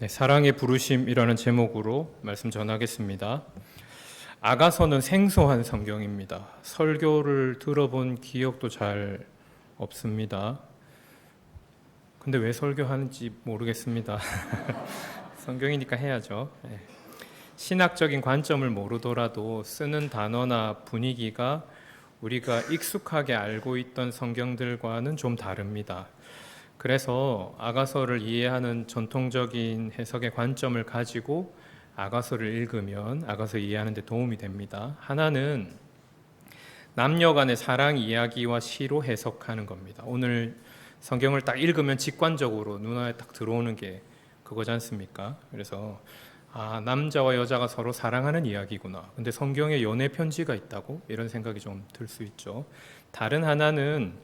네, 사랑의 부르심이라는 제목으로 말씀 전하겠습니다. 아가서는 생소한 성경입니다. 설교를 들어본 기억도 잘 없습니다. 근데 왜 설교하는지 모르겠습니다. 성경이니까 해야죠. 네. 신학적인 관점을 모르더라도 쓰는 단어나 분위기가 우리가 익숙하게 알고 있던 성경들과는 좀 다릅니다. 그래서 아가서를 이해하는 전통적인 해석의 관점을 가지고 아가서를 읽으면 아가서 이해하는 데 도움이 됩니다. 하나는 남녀 간의 사랑 이야기와 시로 해석하는 겁니다. 오늘 성경을 딱 읽으면 직관적으로 눈에 딱 들어오는 게 그거지 않습니까? 그래서 남자와 여자가 서로 사랑하는 이야기구나. 근데 성경에 연애 편지가 있다고? 이런 생각이 좀 들 수 있죠. 다른 하나는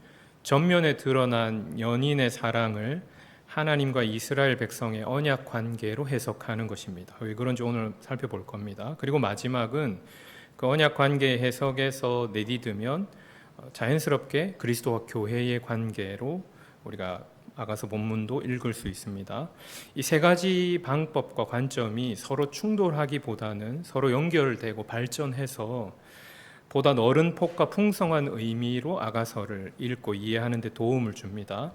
전면에 드러난 연인의 사랑을 하나님과 이스라엘 백성의 언약 관계로 해석하는 것입니다. 왜 그런지 오늘 살펴볼 겁니다. 그리고 마지막은 그 언약 관계 해석에서 내디디면 자연스럽게 그리스도와 교회의 관계로 우리가 아가서 본문도 읽을 수 있습니다. 이 세 가지 방법과 관점이 서로 충돌하기보다는 서로 연결되고 발전해서 보다 넓은 폭과 풍성한 의미로 아가서를 읽고 이해하는 데 도움을 줍니다.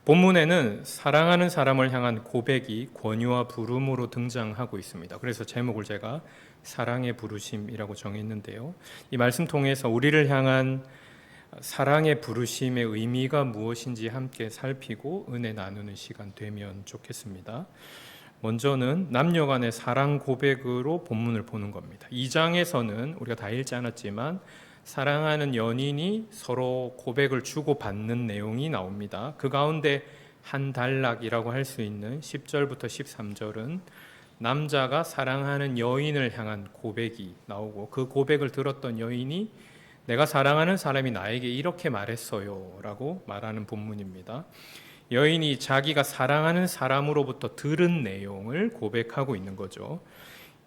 본문에는 사랑하는 사람을 향한 고백이 권유와 부름으로 등장하고 있습니다. 그래서 제목을 제가 사랑의 부르심이라고 정했는데요. 이 말씀 통해서 우리를 향한 사랑의 부르심의 의미가 무엇인지 함께 살피고 은혜 나누는 시간 되면 좋겠습니다. 먼저는 남녀 간의 사랑 고백으로 본문을 보는 겁니다. 2장에서는 우리가 다 읽지 않았지만 사랑하는 연인이 서로 고백을 주고받는 내용이 나옵니다. 그 가운데 한 단락이라고 할 수 있는 10절부터 13절은 남자가 사랑하는 여인을 향한 고백이 나오고 그 고백을 들었던 여인이 내가 사랑하는 사람이 나에게 이렇게 말했어요 라고 말하는 본문입니다. 여인이 자기가 사랑하는 사람으로부터 들은 내용을 고백하고 있는 거죠.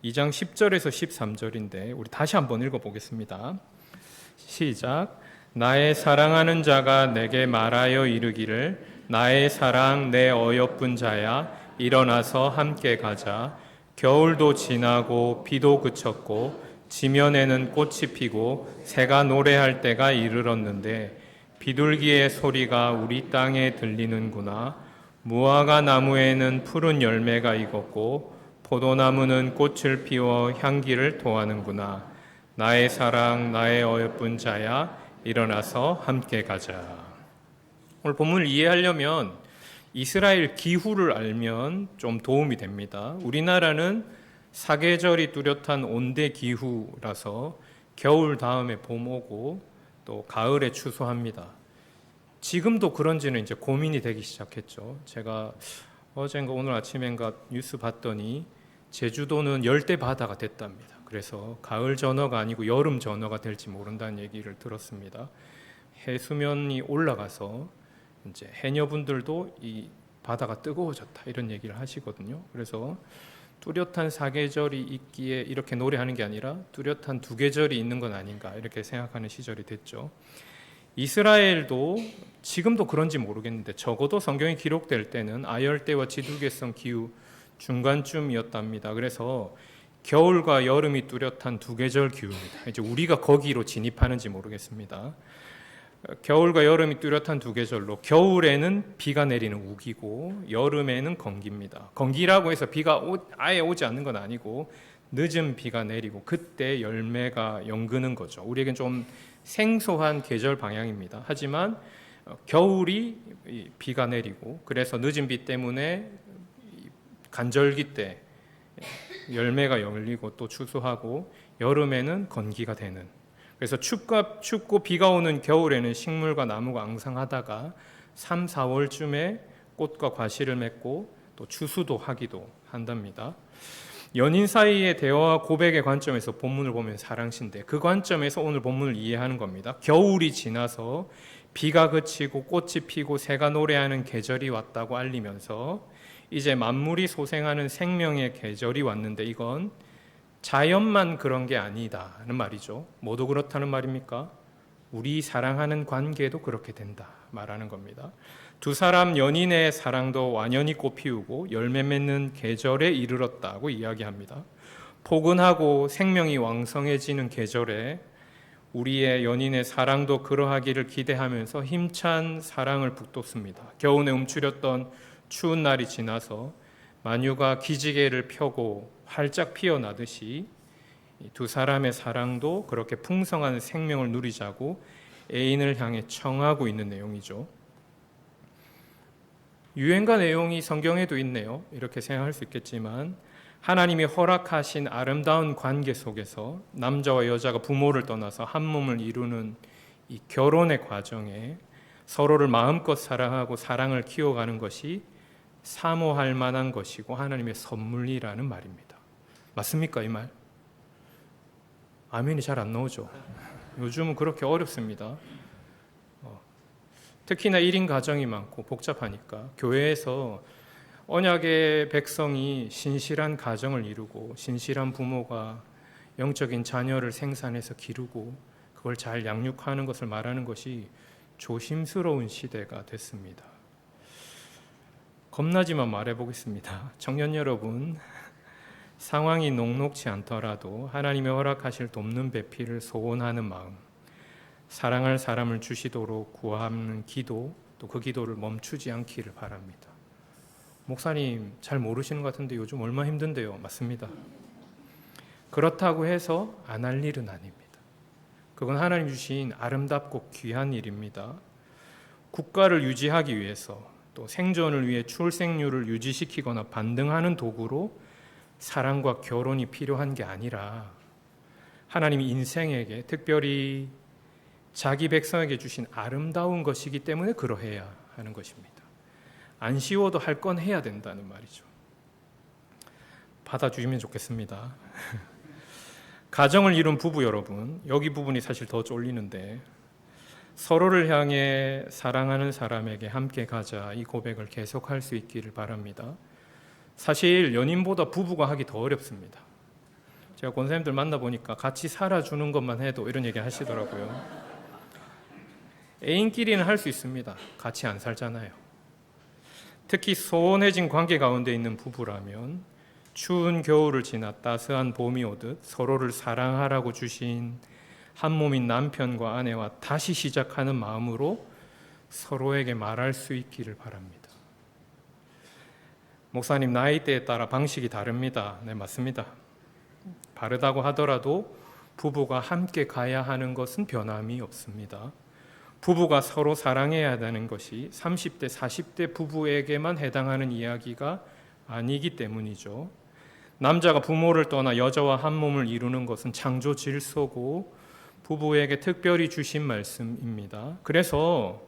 2장 10절에서 13절인데 우리 다시 한번 읽어보겠습니다. 시작. 나의 사랑하는 자가 내게 말하여 이르기를 나의 사랑 내 어여쁜 자야 일어나서 함께 가자. 겨울도 지나고 비도 그쳤고 지면에는 꽃이 피고 새가 노래할 때가 이르렀는데 비둘기의 소리가 우리 땅에 들리는구나. 무화과 나무에는 푸른 열매가 익었고 포도나무는 꽃을 피워 향기를 토하는구나. 나의 사랑 나의 어여쁜 자야 일어나서 함께 가자. 오늘 본문을 이해하려면 이스라엘 기후를 알면 좀 도움이 됩니다. 우리나라는 사계절이 뚜렷한 온대 기후라서 겨울 다음에 봄 오고 또 가을에 추수합니다. 지금도 그런지는 이제 고민이 되기 시작했죠. 제가 어젠가 오늘 아침엔가 뉴스 봤더니 제주도는 열대 바다가 됐답니다. 그래서 가을 전어가 아니고 여름 전어가 될지 모른다는 얘기를 들었습니다. 해수면이 올라가서 이제 해녀분들도 이 바다가 뜨거워졌다 이런 얘기를 하시거든요. 그래서 뚜렷한 사계절이 있기에 이렇게 노래하는 게 아니라 뚜렷한 두 계절이 있는 건 아닌가 이렇게 생각하는 시절이 됐죠. 이스라엘도 지금도 그런지 모르겠는데 적어도 성경이 기록될 때는 아열대와 지두개성 기후 중간쯤이었답니다. 그래서 겨울과 여름이 뚜렷한 두 계절 기후입니다. 이제 우리가 거기로 진입하는지 모르겠습니다. 겨울과 여름이 뚜렷한 두 계절로 겨울에는 비가 내리는 우기고 여름에는 건기입니다. 건기라고 해서 비가 아예 오지 않는 건 아니고 늦은 비가 내리고 그때 열매가 연그는 거죠. 우리에겐 좀 생소한 계절 방향입니다. 하지만 겨울이 비가 내리고 그래서 늦은 비 때문에 간절기 때 열매가 열리고 또 추수하고 여름에는 건기가 되는, 그래서 춥고 비가 오는 겨울에는 식물과 나무가 앙상하다가 3, 4월쯤에 꽃과 과실을 맺고 또 추수도 하기도 한답니다. 연인 사이의 대화와 고백의 관점에서 본문을 보면 사랑시인데 그 관점에서 오늘 본문을 이해하는 겁니다. 겨울이 지나서 비가 그치고 꽃이 피고 새가 노래하는 계절이 왔다고 알리면서 이제 만물이 소생하는 생명의 계절이 왔는데 이건 자연만 그런 게 아니다는 말이죠. 모두 그렇다는 말입니까? 우리 사랑하는 관계도 그렇게 된다 말하는 겁니다. 두 사람 연인의 사랑도 완연히 꽃피우고 열매 맺는 계절에 이르렀다고 이야기합니다. 포근하고 생명이 왕성해지는 계절에 우리의 연인의 사랑도 그러하기를 기대하면서 힘찬 사랑을 북돋습니다. 겨우내 움츠렸던 추운 날이 지나서 만유가 기지개를 펴고 활짝 피어나듯이 두 사람의 사랑도 그렇게 풍성한 생명을 누리자고 애인을 향해 청하고 있는 내용이죠. 유행가 내용이 성경에도 있네요. 이렇게 생각할 수 있겠지만 하나님이 허락하신 아름다운 관계 속에서 남자와 여자가 부모를 떠나서 한 몸을 이루는 이 결혼의 과정에 서로를 마음껏 사랑하고 사랑을 키워가는 것이 사모할 만한 것이고 하나님의 선물이라는 말입니다. 맞습니까, 이 말? 아멘이 잘 안 나오죠. 요즘은 그렇게 어렵습니다. 특히나 1인 가정이 많고 복잡하니까 교회에서 언약의 백성이 신실한 가정을 이루고 신실한 부모가 영적인 자녀를 생산해서 기르고 그걸 잘 양육하는 것을 말하는 것이 조심스러운 시대가 됐습니다. 겁나지만 말해보겠습니다. 청년 여러분, 상황이 녹록지 않더라도 하나님의 허락하실 돕는 배필을 소원하는 마음, 사랑할 사람을 주시도록 구하는 기도, 또 그 기도를 멈추지 않기를 바랍니다. 목사님 잘 모르시는 것 같은데 요즘 얼마나 힘든데요. 맞습니다. 그렇다고 해서 안 할 일은 아닙니다. 그건 하나님 주신 아름답고 귀한 일입니다. 국가를 유지하기 위해서 또 생존을 위해 출생률을 유지시키거나 반등하는 도구로 사랑과 결혼이 필요한 게 아니라 하나님이 인생에게 특별히 자기 백성에게 주신 아름다운 것이기 때문에 그러해야 하는 것입니다. 안 쉬워도 할 건 해야 된다는 말이죠. 받아주시면 좋겠습니다. 가정을 이룬 부부 여러분, 여기 부분이 사실 더 쫄리는데 서로를 향해 사랑하는 사람에게 함께 가자 이 고백을 계속할 수 있기를 바랍니다. 사실 연인보다 부부가 하기 더 어렵습니다. 제가 권사님들 만나보니까 같이 살아주는 것만 해도 이런 얘기 하시더라고요. 애인끼리는 할 수 있습니다. 같이 안 살잖아요. 특히 소원해진 관계 가운데 있는 부부라면 추운 겨울을 지나 따스한 봄이 오듯 서로를 사랑하라고 주신 한 몸인 남편과 아내와 다시 시작하는 마음으로 서로에게 말할 수 있기를 바랍니다. 목사님, 나이대에 따라 방식이 다릅니다. 네, 맞습니다. 다르다고 하더라도 부부가 함께 가야 하는 것은 변함이 없습니다. 부부가 서로 사랑해야 하는 것이 30대, 40대 부부에게만 해당하는 이야기가 아니기 때문이죠. 남자가 부모를 떠나 여자와 한 몸을 이루는 것은 창조 질서고 부부에게 특별히 주신 말씀입니다. 그래서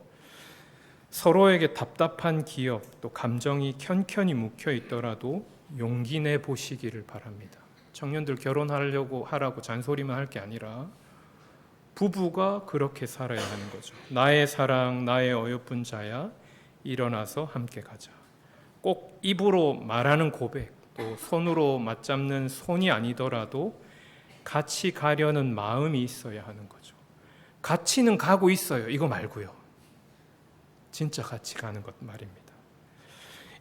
서로에게 답답한 기억 또 감정이 켠켠이 묵혀 있더라도 용기 내 보시기를 바랍니다. 청년들 결혼하려고 하라고 잔소리만 할 게 아니라 부부가 그렇게 살아야 하는 거죠. 나의 사랑, 나의 어여쁜 자야, 일어나서 함께 가자. 꼭 입으로 말하는 고백, 또 손으로 맞잡는 손이 아니더라도 같이 가려는 마음이 있어야 하는 거죠. 같이는 가고 있어요. 이거 말고요. 진짜 같이 가는 것 말입니다.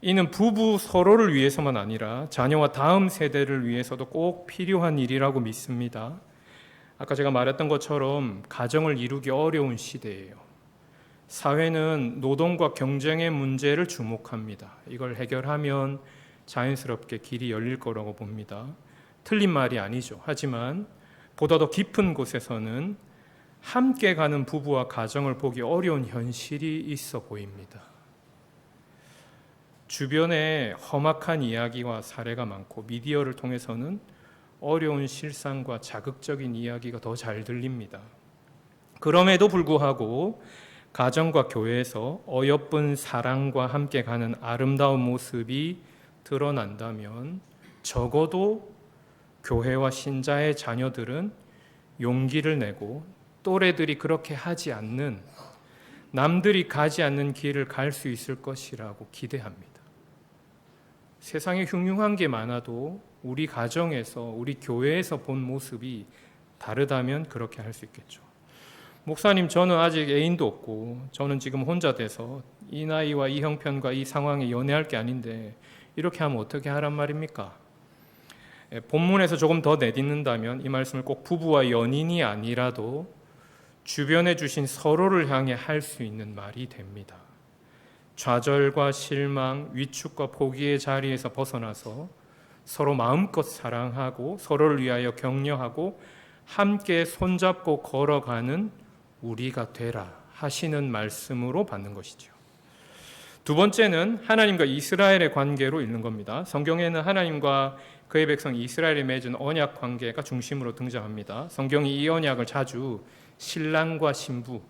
이는 부부 서로를 위해서만 아니라 자녀와 다음 세대를 위해서도 꼭 필요한 일이라고 믿습니다. 아까 제가 말했던 것처럼 가정을 이루기 어려운 시대예요. 사회는 노동과 경쟁의 문제를 주목합니다. 이걸 해결하면 자연스럽게 길이 열릴 거라고 봅니다. 틀린 말이 아니죠. 하지만 보다 더 깊은 곳에서는 함께 가는 부부와 가정을 보기 어려운 현실이 있어 보입니다. 주변에 험악한 이야기와 사례가 많고 미디어를 통해서는 어려운 실상과 자극적인 이야기가 더 잘 들립니다. 그럼에도 불구하고 가정과 교회에서 어여쁜 사랑과 함께 가는 아름다운 모습이 드러난다면 적어도 교회와 신자의 자녀들은 용기를 내고 또래들이 그렇게 하지 않는, 남들이 가지 않는 길을 갈 수 있을 것이라고 기대합니다. 세상에 흉흉한 게 많아도 우리 가정에서, 우리 교회에서 본 모습이 다르다면 그렇게 할 수 있겠죠. 목사님, 저는 아직 애인도 없고 저는 지금 혼자 돼서 이 나이와 이 형편과 이 상황에 연애할 게 아닌데 이렇게 하면 어떻게 하란 말입니까? 본문에서 조금 더 내딛는다면 이 말씀을 꼭 부부와 연인이 아니라도 주변에 주신 서로를 향해 할 수 있는 말이 됩니다. 좌절과 실망, 위축과 포기의 자리에서 벗어나서 서로 마음껏 사랑하고 서로를 위하여 격려하고 함께 손잡고 걸어가는 우리가 되라 하시는 말씀으로 받는 것이죠. 두 번째는 하나님과 이스라엘의 관계로 읽는 겁니다. 성경에는 하나님과 그의 백성 이스라엘이 맺은 언약 관계가 중심으로 등장합니다. 성경이 이 언약을 자주 신랑과 신부,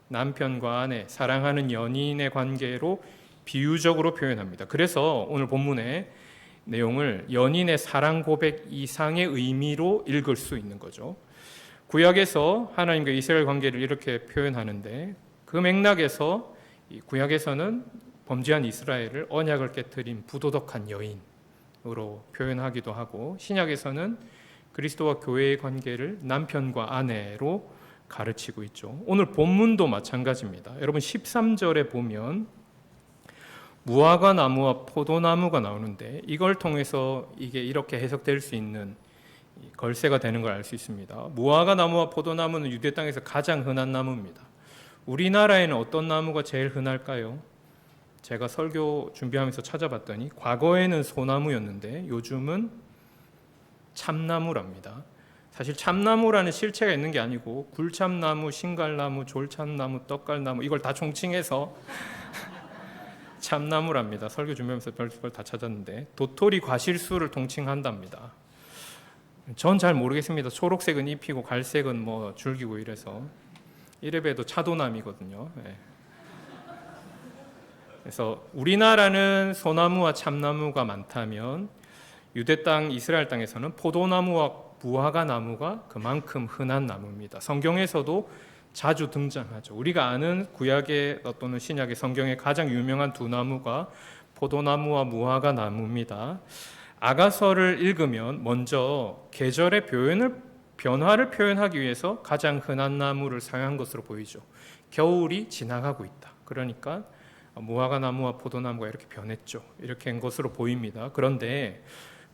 남편과 아내, 사랑하는 연인의 관계로 비유적으로 표현합니다. 그래서 오늘 본문의 내용을 연인의 사랑 고백 이상의 의미로 읽을 수 있는 거죠. 구약에서 하나님과 이스라엘 관계를 이렇게 표현하는데 그 맥락에서 구약에서는 범죄한 이스라엘을 언약을 깨뜨린 부도덕한 여인으로 표현하기도 하고 신약에서는 그리스도와 교회의 관계를 남편과 아내로 가르치고 있죠. 오늘 본문도 마찬가지입니다. 여러분 13절에 보면 무화과 나무와 포도나무가 나오는데 이걸 통해서 이게 이렇게 해석될 수 있는 걸쇠가 되는 걸 알 수 있습니다. 무화과 나무와 포도나무는 유대 땅에서 가장 흔한 나무입니다. 우리나라에는 어떤 나무가 제일 흔할까요? 제가 설교 준비하면서 찾아봤더니 과거에는 소나무였는데 요즘은 참나무랍니다. 사실 참나무라는 실체가 있는 게 아니고 굴참나무, 신갈나무, 졸참나무, 떡갈나무 이걸 다 총칭해서 참나무랍니다. 설교 준비하면서 별걸 다 찾았는데 도토리, 과실수를 통칭한답니다. 전 잘 모르겠습니다. 초록색은 잎이고 갈색은 뭐 줄기고 이래서 이래봬도 차도남이거든요. 네. 그래서 우리나라는 소나무와 참나무가 많다면 유대 땅, 이스라엘 땅에서는 포도나무와 무화과 나무가 그만큼 흔한 나무입니다. 성경에서도 자주 등장하죠. 우리가 아는 구약의 또는 신약의 성경의 가장 유명한 두 나무가 포도나무와 무화과 나무입니다. 아가서를 읽으면 먼저 계절의 변화를 표현하기 위해서 가장 흔한 나무를 사용한 것으로 보이죠. 겨울이 지나가고 있다. 그러니까 무화과 나무와 포도나무가 이렇게 변했죠. 이렇게 한 것으로 보입니다. 그런데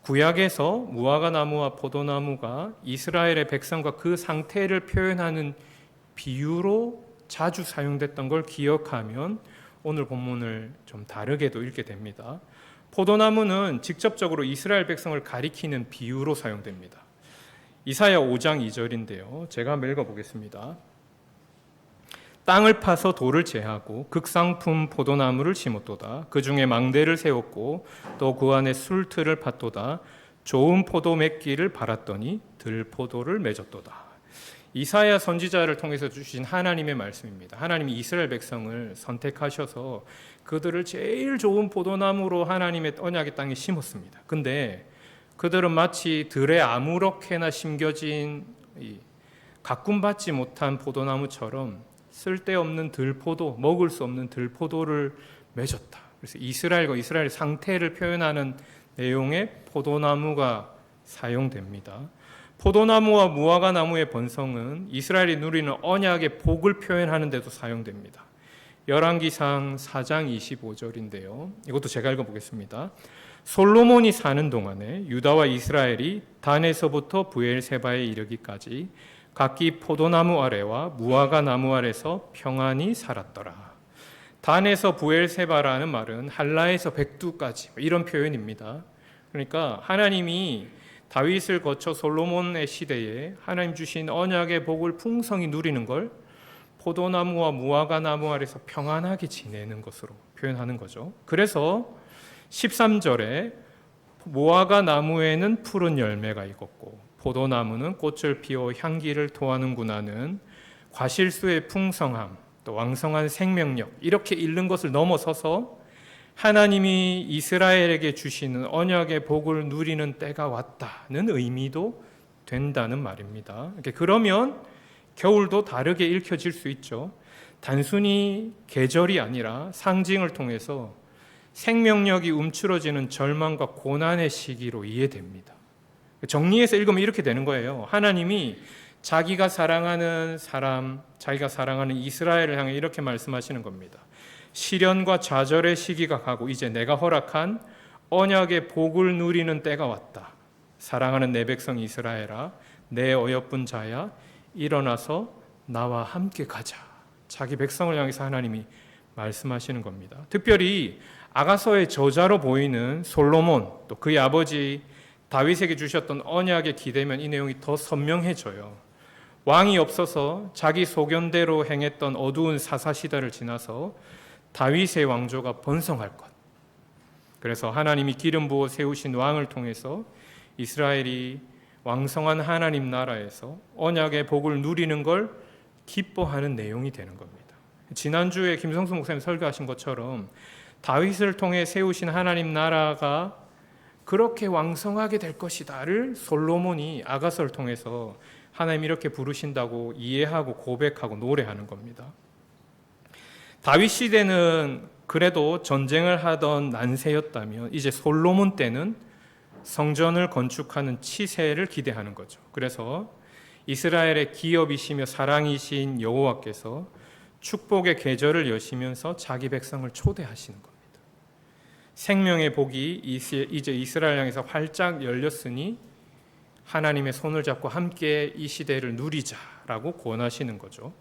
구약에서 무화과 나무와 포도나무가 이스라엘의 백성과 그 상태를 표현하는 비유로 자주 사용됐던 걸 기억하면 오늘 본문을 좀 다르게도 읽게 됩니다. 포도나무는 직접적으로 이스라엘 백성을 가리키는 비유로 사용됩니다. 이사야 5장 2절인데요. 제가 한번 읽어보겠습니다. 땅을 파서 돌을 제하고 극상품 포도나무를 심었도다. 그 중에 망대를 세웠고 또 그 안에 술틀을 팠도다. 좋은 포도 맺기를 바랐더니 들포도를 맺었도다. 이사야 선지자를 통해서 주신 하나님의 말씀입니다. 하나님이 이스라엘 백성을 선택하셔서 그들을 제일 좋은 포도나무로 하나님의 언약의 땅에 심었습니다. 근데 그들은 마치 들에 아무렇게나 심겨진 가꿈받지 못한 포도나무처럼 쓸데없는 들포도, 먹을 수 없는 들포도를 맺었다. 그래서 이스라엘과 이스라엘 상태를 표현하는 내용의 포도나무가 사용됩니다. 포도나무와 무화과 나무의 번성은 이스라엘이 누리는 언약의 복을 표현하는 데도 사용됩니다. 열왕기상 4장 25절인데요. 이것도 제가 읽어보겠습니다. 솔로몬이 사는 동안에 유다와 이스라엘이 단에서부터 브엘세바에 이르기까지 각기 포도나무 아래와 무화과 나무 아래서 평안히 살았더라. 단에서 브엘세바라는 말은 할라에서 백두까지 이런 표현입니다. 그러니까 하나님이 다윗을 거쳐 솔로몬의 시대에 하나님 주신 언약의 복을 풍성히 누리는 걸 포도나무와 무화과 나무 아래서 평안하게 지내는 것으로 표현하는 거죠. 그래서 13절에 무화과 나무에는 푸른 열매가 익었고 포도나무는 꽃을 피워 향기를 토하는구나는 과실수의 풍성함, 또 왕성한 생명력 이렇게 읽는 것을 넘어서서 하나님이 이스라엘에게 주시는 언약의 복을 누리는 때가 왔다는 의미도 된다는 말입니다. 그러면 겨울도 다르게 읽혀질 수 있죠. 단순히 계절이 아니라 상징을 통해서 생명력이 움츠러지는 절망과 고난의 시기로 이해됩니다. 정리해서 읽으면 이렇게 되는 거예요. 하나님이 자기가 사랑하는 사람, 자기가 사랑하는 이스라엘을 향해 이렇게 말씀하시는 겁니다. 시련과 좌절의 시기가 가고 이제 내가 허락한 언약의 복을 누리는 때가 왔다. 사랑하는 내 백성 이스라엘아, 내 어여쁜 자야, 일어나서 나와 함께 가자. 자기 백성을 향해서 하나님이 말씀하시는 겁니다. 특별히 아가서의 저자로 보이는 솔로몬, 또 그의 아버지 다윗에게 주셨던 언약에 기대면 이 내용이 더 선명해져요. 왕이 없어서 자기 소견대로 행했던 어두운 사사시대를 지나서 다윗의 왕조가 번성할 것. 그래서 하나님이 기름 부어 세우신 왕을 통해서 이스라엘이 왕성한 하나님 나라에서 언약의 복을 누리는 걸 기뻐하는 내용이 되는 겁니다. 지난주에 김성수 목사님 설교하신 것처럼 다윗을 통해 세우신 하나님 나라가 그렇게 왕성하게 될 것이다를 솔로몬이 아가서를 통해서 하나님이 이렇게 부르신다고 이해하고 고백하고 노래하는 겁니다. 다윗 시대는 그래도 전쟁을 하던 난세였다면 이제 솔로몬 때는 성전을 건축하는 치세를 기대하는 거죠. 그래서 이스라엘의 기업이시며 사랑이신 여호와께서 축복의 계절을 여시면서 자기 백성을 초대하시는 겁니다. 생명의 복이 이제 이스라엘 향해서 활짝 열렸으니 하나님의 손을 잡고 함께 이 시대를 누리자라고 권하시는 거죠.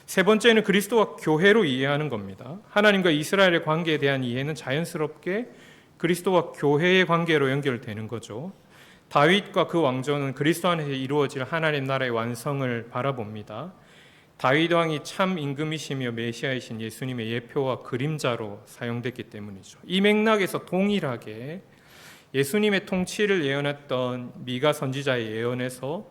세 번째는 그리스도와 교회로 이해하는 겁니다. 하나님과 이스라엘의 관계에 대한 이해는 자연스럽게 그리스도와 교회의 관계로 연결되는 거죠. 다윗과 그 왕조는 그리스도 안에서 이루어질 하나님 나라의 완성을 바라봅니다. 다윗 왕이 참 임금이시며 메시아이신 예수님의 예표와 그림자로 사용됐기 때문이죠. 이 맥락에서 동일하게 예수님의 통치를 예언했던 미가 선지자의 예언에서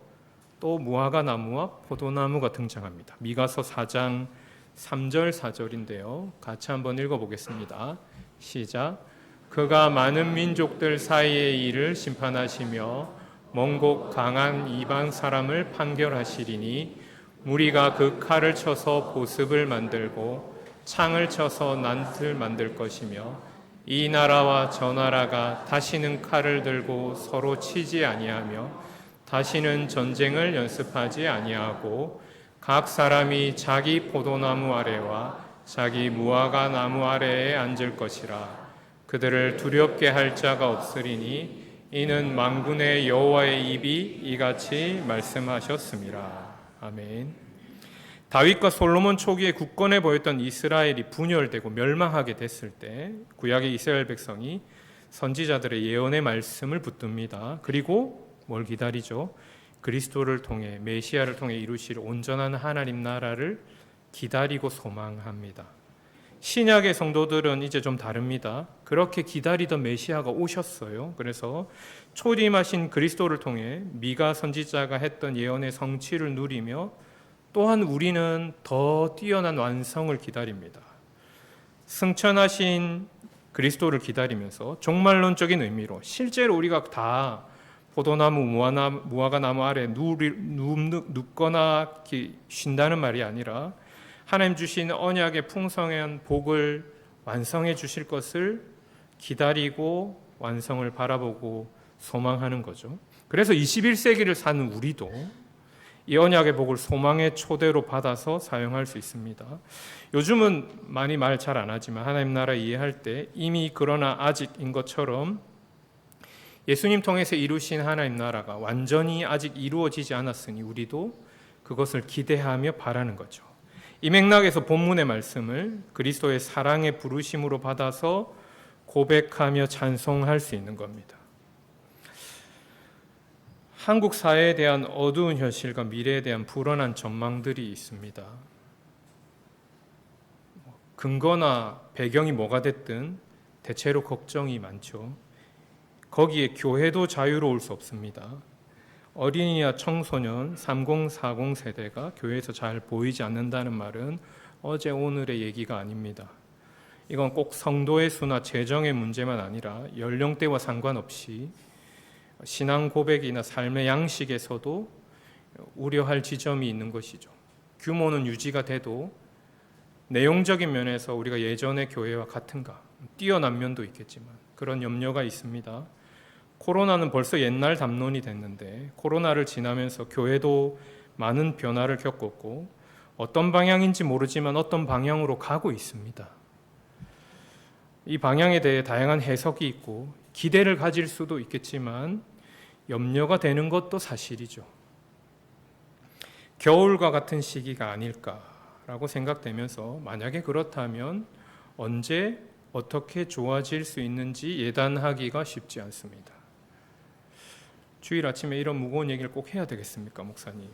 또 무화과 나무와 포도나무가 등장합니다. 미가서 4장 3절 4절인데요. 같이 한번 읽어보겠습니다. 시작. 그가 많은 민족들 사이의 일을 심판하시며 먼 곳 강한 이방 사람을 판결하시리니 무리가 그 칼을 쳐서 보습을 만들고 창을 쳐서 낫을 만들 것이며 이 나라와 저 나라가 다시는 칼을 들고 서로 치지 아니하며 다시는 전쟁을 연습하지 아니하고 각 사람이 자기 포도나무 아래와 자기 무화과 나무 아래에 앉을 것이라. 그들을 두렵게 할 자가 없으리니 이는 만군의 여호와의 입이 이같이 말씀하셨습니다. 아멘. 다윗과 솔로몬 초기에 굳건해 보였던 이스라엘이 분열되고 멸망하게 됐을 때 구약의 이스라엘 백성이 선지자들의 예언의 말씀을 붙듭니다. 그리고 뭘 기다리죠? 그리스도를 통해 메시아를 통해 이루실 온전한 하나님 나라를 기다리고 소망합니다. 신약의 성도들은 이제 좀 다릅니다. 그렇게 기다리던 메시아가 오셨어요. 그래서 초림하신 그리스도를 통해 미가 선지자가 했던 예언의 성취를 누리며 또한 우리는 더 뛰어난 완성을 기다립니다. 승천하신 그리스도를 기다리면서 종말론적인 의미로 실제로 우리가 다 포도나무, 무화과 나무 아래 눕거나 쉰다는 말이 아니라 하나님 주신 언약의 풍성한 복을 완성해 주실 것을 기다리고 완성을 바라보고 소망하는 거죠. 그래서 21세기를 사는 우리도 이 언약의 복을 소망의 초대로 받아서 사용할 수 있습니다. 요즘은 많이 말 잘 안 하지만 하나님 나라 이해할 때 이미 그러나 아직인 것처럼 예수님 통해서 이루신 하나님 나라가 완전히 아직 이루어지지 않았으니 우리도 그것을 기대하며 바라는 거죠. 이 맥락에서 본문의 말씀을 그리스도의 사랑의 부르심으로 받아서 고백하며 찬송할 수 있는 겁니다. 한국 사회에 대한 어두운 현실과 미래에 대한 불안한 전망들이 있습니다. 근거나 배경이 뭐가 됐든 대체로 걱정이 많죠. 거기에 교회도 자유로울 수 없습니다. 어린이와 청소년 3040 세대가 교회에서 잘 보이지 않는다는 말은 어제 오늘의 얘기가 아닙니다. 이건 꼭 성도의 수나 재정의 문제만 아니라 연령대와 상관없이 신앙 고백이나 삶의 양식에서도 우려할 지점이 있는 것이죠. 규모는 유지가 돼도 내용적인 면에서 우리가 예전의 교회와 같은가, 뛰어난 면도 있겠지만 그런 염려가 있습니다. 코로나는 벌써 옛날 담론이 됐는데 코로나를 지나면서 교회도 많은 변화를 겪었고 어떤 방향인지 모르지만 어떤 방향으로 가고 있습니다. 이 방향에 대해 다양한 해석이 있고 기대를 가질 수도 있겠지만 염려가 되는 것도 사실이죠. 겨울과 같은 시기가 아닐까라고 생각되면서 만약에 그렇다면 언제 어떻게 좋아질 수 있는지 예단하기가 쉽지 않습니다. 주일 아침에 이런 무거운 얘기를 꼭 해야 되겠습니까, 목사님?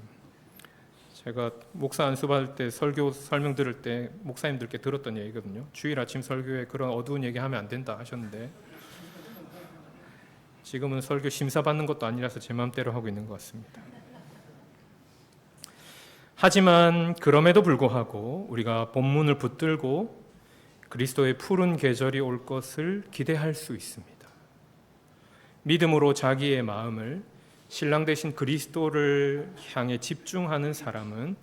제가 목사 안수받을 때 설교 설명 들을 때 목사님들께 들었던 얘기거든요. 주일 아침 설교에 그런 어두운 얘기 하면 안 된다 하셨는데 지금은 설교 심사받는 것도 아니라서 제 마음대로 하고 있는 것 같습니다. 하지만 그럼에도 불구하고 우리가 본문을 붙들고 그리스도의 푸른 계절이 올 것을 기대할 수 있습니다. 믿음으로 자기의 마음을 신랑 되신 그리스도를 향해 집중하는 사람은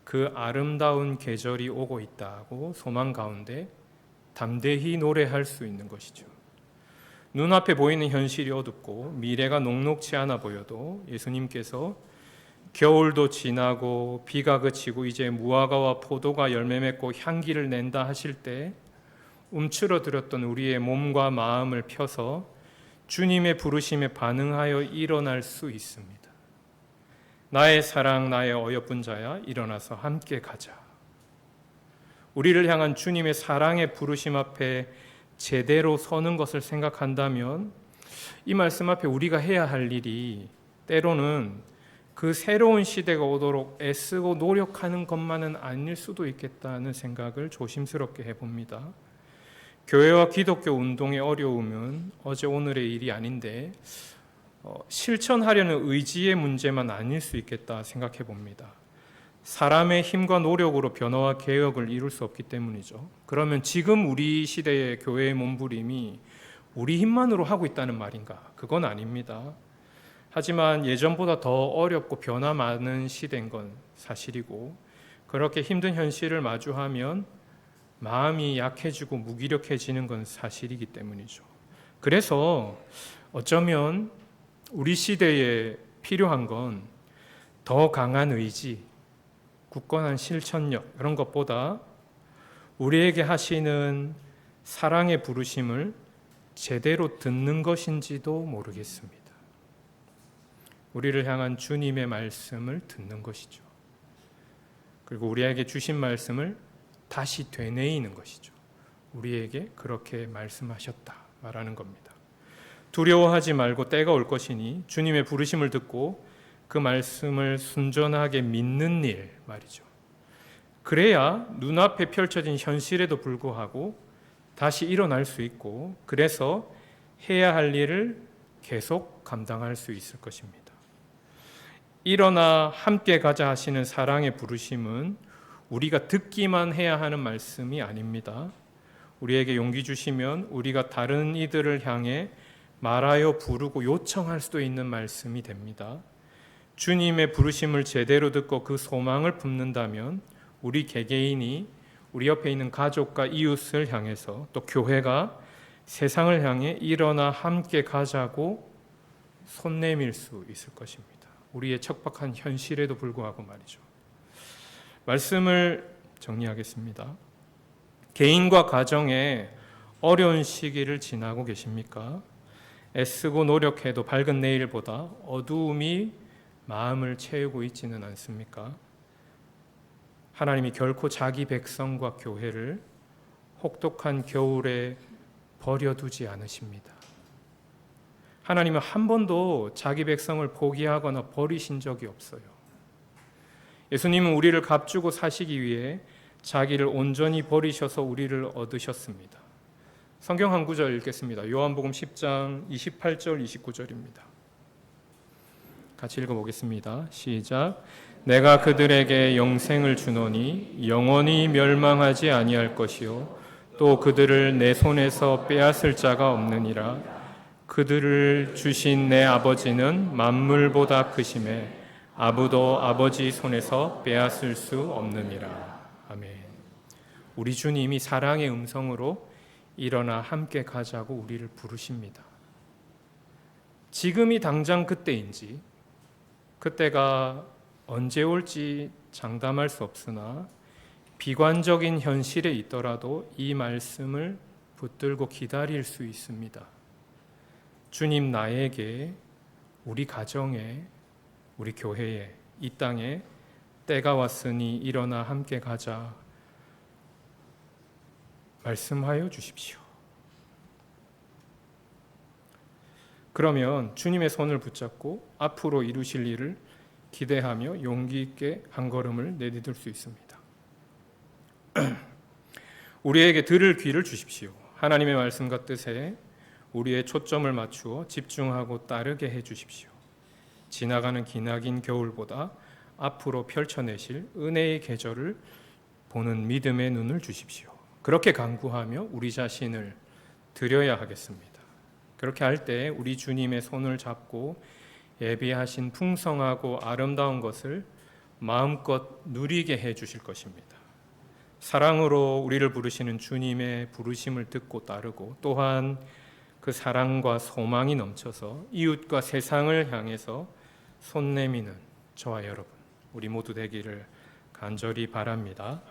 그 아름다운 계절이 오고 있다고 소망 가운데 담대히 노래할 수 있는 것이죠. 눈앞에 보이는 현실이 어둡고 미래가 녹록치 않아 보여도 예수님께서 겨울도 지나고 비가 그치고 이제 무화과와 포도가 열매 맺고 향기를 낸다 하실 때 움츠러들었던 우리의 몸과 마음을 펴서 주님의 부르심에 반응하여 일어날 수 있습니다. 나의 사랑, 나의 어여쁜 자야, 일어나서 함께 가자. 우리를 향한 주님의 사랑의 부르심 앞에 제대로 서는 것을 생각한다면 이 말씀 앞에 우리가 해야 할 일이 때로는 그 새로운 시대가 오도록 애쓰고 노력하는 것만은 아닐 수도 있겠다는 생각을 조심스럽게 해봅니다. 교회와 기독교 운동의 어려움은 어제 오늘의 일이 아닌데 실천하려는 의지의 문제만 아닐 수 있겠다 생각해 봅니다. 사람의 힘과 노력으로 변화와 개혁을 이룰 수 없기 때문이죠. 그러면 지금 우리 시대의 교회의 몸부림이 우리 힘만으로 하고 있다는 말인가? 그건 아닙니다. 하지만 예전보다 더 어렵고 변화 많은 시대인 건 사실이고 그렇게 힘든 현실을 마주하면 마음이 약해지고 무기력해지는 건 사실이기 때문이죠. 그래서 어쩌면 우리 시대에 필요한 건 더 강한 의지, 굳건한 실천력 이런 것보다 우리에게 하시는 사랑의 부르심을 제대로 듣는 것인지도 모르겠습니다. 우리를 향한 주님의 말씀을 듣는 것이죠. 그리고 우리에게 주신 말씀을 다시 되뇌이는 것이죠. 우리에게 그렇게 말씀하셨다 말하는 겁니다. 두려워하지 말고 때가 올 것이니 주님의 부르심을 듣고 그 말씀을 순전하게 믿는 일 말이죠. 그래야 눈앞에 펼쳐진 현실에도 불구하고 다시 일어날 수 있고 그래서 해야 할 일을 계속 감당할 수 있을 것입니다. 일어나 함께 가자 하시는 사랑의 부르심은 우리가 듣기만 해야 하는 말씀이 아닙니다. 우리에게 용기 주시면 우리가 다른 이들을 향해 말하여 부르고 요청할 수도 있는 말씀이 됩니다. 주님의 부르심을 제대로 듣고 그 소망을 품는다면 우리 개개인이 우리 옆에 있는 가족과 이웃을 향해서 또 교회가 세상을 향해 일어나 함께 가자고 손 내밀 수 있을 것입니다. 우리의 척박한 현실에도 불구하고 말이죠. 말씀을 정리하겠습니다. 개인과 가정에 어려운 시기를 지나고 계십니까? 애쓰고 노력해도 밝은 내일보다 어두움이 마음을 채우고 있지는 않습니까? 하나님이 결코 자기 백성과 교회를 혹독한 겨울에 버려두지 않으십니다. 하나님은 한 번도 자기 백성을 포기하거나 버리신 적이 없어요. 예수님은 우리를 값주고 사시기 위해 자기를 온전히 버리셔서 우리를 얻으셨습니다. 성경 한 구절 읽겠습니다. 요한복음 10장 28절 29절입니다. 같이 읽어보겠습니다. 시작. 내가 그들에게 영생을 주노니 영원히 멸망하지 아니할 것이요 또 그들을 내 손에서 빼앗을 자가 없느니라. 그들을 주신 내 아버지는 만물보다 크심에 아무도 아버지 손에서 빼앗을 수 없느니라. 아멘. 우리 주님이 사랑의 음성으로 일어나 함께 가자고 우리를 부르십니다. 지금이 당장 그때인지 그때가 언제 올지 장담할 수 없으나 비관적인 현실에 있더라도 이 말씀을 붙들고 기다릴 수 있습니다. 주님 나에게, 우리 가정에, 우리 교회에, 이 땅에 때가 왔으니 일어나 함께 가자 말씀하여 주십시오. 그러면 주님의 손을 붙잡고 앞으로 이루실 일을 기대하며 용기 있게 한 걸음을 내디딜 수 있습니다. 우리에게 들을 귀를 주십시오. 하나님의 말씀과 뜻에 우리의 초점을 맞추어 집중하고 따르게 해 주십시오. 지나가는 기나긴 겨울보다 앞으로 펼쳐내실 은혜의 계절을 보는 믿음의 눈을 주십시오. 그렇게 간구하며 우리 자신을 드려야 하겠습니다. 그렇게 할 때 우리 주님의 손을 잡고 예비하신 풍성하고 아름다운 것을 마음껏 누리게 해 주실 것입니다. 사랑으로 우리를 부르시는 주님의 부르심을 듣고 따르고, 또한 그 사랑과 소망이 넘쳐서 이웃과 세상을 향해서 손 내미는 저와 여러분, 우리 모두 되기를 간절히 바랍니다.